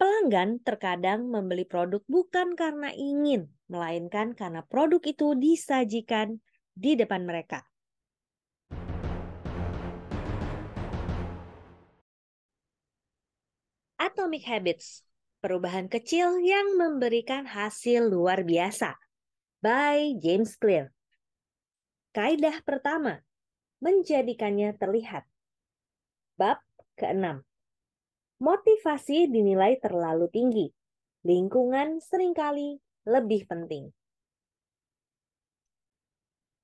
Pelanggan terkadang membeli produk bukan karena ingin, melainkan karena produk itu disajikan di depan mereka. Atomic Habits, perubahan kecil yang memberikan hasil luar biasa. By James Clear. Kaidah pertama, menjadikannya terlihat. Bab ke-6. Motivasi dinilai terlalu tinggi. Lingkungan seringkali lebih penting.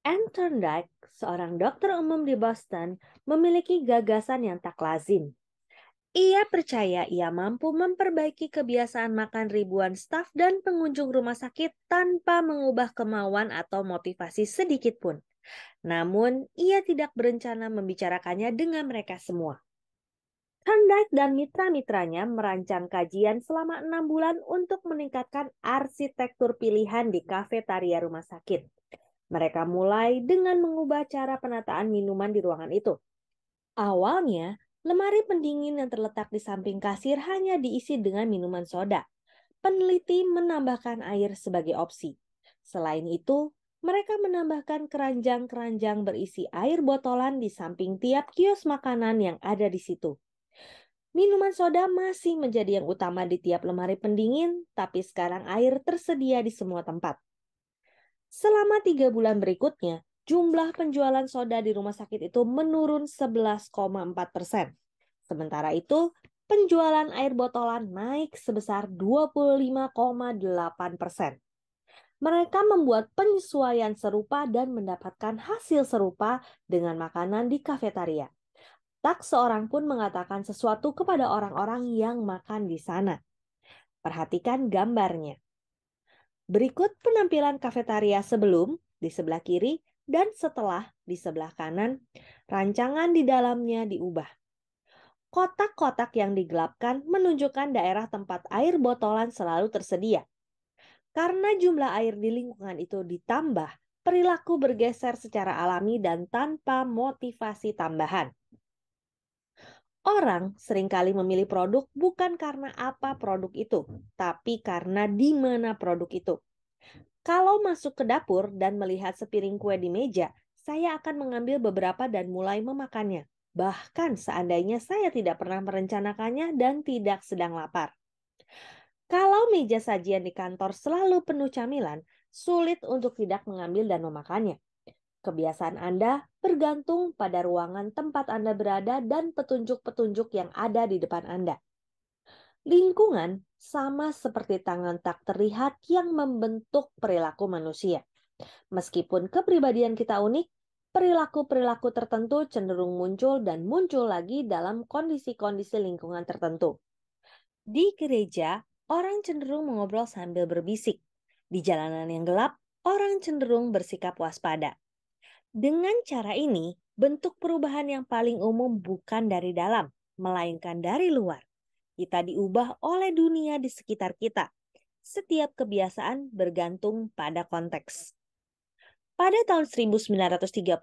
Ann Thorndike, seorang dokter umum di Boston, memiliki gagasan yang tak lazim. Ia percaya ia mampu memperbaiki kebiasaan makan ribuan staf dan pengunjung rumah sakit tanpa mengubah kemauan atau motivasi sedikit pun. Namun, ia tidak berencana membicarakannya dengan mereka semua. Thorndike dan mitra-mitranya merancang kajian selama 6 bulan untuk meningkatkan arsitektur pilihan di kafetaria rumah sakit. Mereka mulai dengan mengubah cara penataan minuman di ruangan itu. Awalnya, lemari pendingin yang terletak di samping kasir hanya diisi dengan minuman soda. Peneliti menambahkan air sebagai opsi. Selain itu, mereka menambahkan keranjang-keranjang berisi air botolan di samping tiap kios makanan yang ada di situ. Minuman soda masih menjadi yang utama di tiap lemari pendingin, tapi sekarang air tersedia di semua tempat. Selama 3 bulan berikutnya, jumlah penjualan soda di rumah sakit itu menurun 11,4%. Sementara itu, penjualan air botolan naik sebesar 25,8%. Mereka membuat penyesuaian serupa dan mendapatkan hasil serupa dengan makanan di kafetaria. Tak seorang pun mengatakan sesuatu kepada orang-orang yang makan di sana. Perhatikan gambarnya. Berikut penampilan kafetaria sebelum di sebelah kiri dan setelah di sebelah kanan. Rancangan di dalamnya diubah. Kotak-kotak yang digelapkan menunjukkan daerah tempat air botolan selalu tersedia. Karena jumlah air di lingkungan itu ditambah, perilaku bergeser secara alami dan tanpa motivasi tambahan. Orang seringkali memilih produk bukan karena apa produk itu, tapi karena di mana produk itu. Kalau masuk ke dapur dan melihat sepiring kue di meja, saya akan mengambil beberapa dan mulai memakannya. Bahkan seandainya saya tidak pernah merencanakannya dan tidak sedang lapar. Kalau meja sajian di kantor selalu penuh camilan, sulit untuk tidak mengambil dan memakannya. Kebiasaan Anda bergantung pada ruangan tempat Anda berada dan petunjuk-petunjuk yang ada di depan Anda. Lingkungan sama seperti tangan tak terlihat yang membentuk perilaku manusia. Meskipun kepribadian kita unik, perilaku-perilaku tertentu cenderung muncul dan muncul lagi dalam kondisi-kondisi lingkungan tertentu. Di gereja, orang cenderung mengobrol sambil berbisik. Di jalanan yang gelap, orang cenderung bersikap waspada. Dengan cara ini, bentuk perubahan yang paling umum bukan dari dalam, melainkan dari luar. Kita diubah oleh dunia di sekitar kita. Setiap kebiasaan bergantung pada konteks. Pada tahun 1936,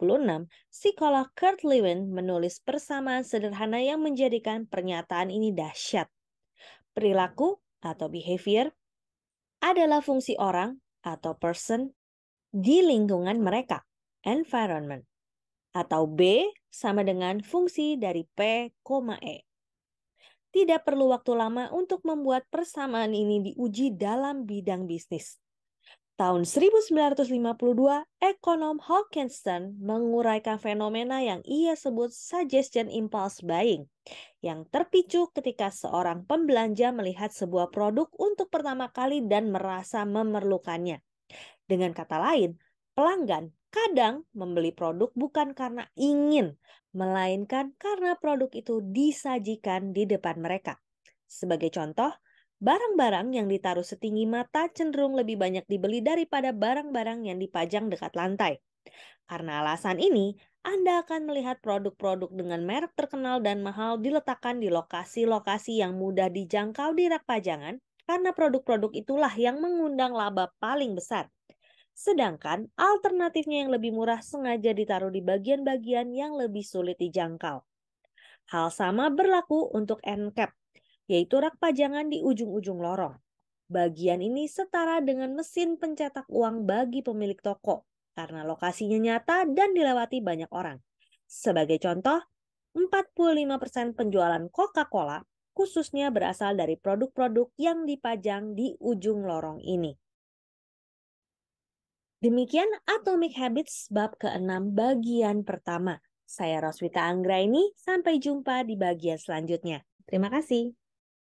psikolog Kurt Lewin menulis persamaan sederhana yang menjadikan pernyataan ini dahsyat. Perilaku atau behavior adalah fungsi orang atau person di lingkungan mereka, environment. Atau B sama dengan fungsi dari P, E. Tidak perlu waktu lama untuk membuat persamaan ini diuji dalam bidang bisnis. Tahun 1952, ekonom Hawkinson menguraikan fenomena yang ia sebut suggestion impulse buying, yang terpicu ketika seorang pembelanja melihat sebuah produk untuk pertama kali dan merasa memerlukannya. Dengan kata lain, pelanggan kadang membeli produk bukan karena ingin, melainkan karena produk itu disajikan di depan mereka. Sebagai contoh, barang-barang yang ditaruh setinggi mata cenderung lebih banyak dibeli daripada barang-barang yang dipajang dekat lantai. Karena alasan ini, Anda akan melihat produk-produk dengan merek terkenal dan mahal diletakkan di lokasi-lokasi yang mudah dijangkau di rak pajangan, karena produk-produk itulah yang mengundang laba paling besar. Sedangkan alternatifnya yang lebih murah sengaja ditaruh di bagian-bagian yang lebih sulit dijangkau. Hal sama berlaku untuk end cap. yaitu rak pajangan di ujung-ujung lorong. Bagian ini setara dengan mesin pencetak uang bagi pemilik toko karena lokasinya nyata dan dilewati banyak orang. Sebagai contoh, 45% penjualan Coca-Cola khususnya berasal dari produk-produk yang dipajang di ujung lorong ini. Demikian Atomic Habits bab ke-6 bagian pertama. Saya Roswita Anggraini, sampai jumpa di bagian selanjutnya. Terima kasih.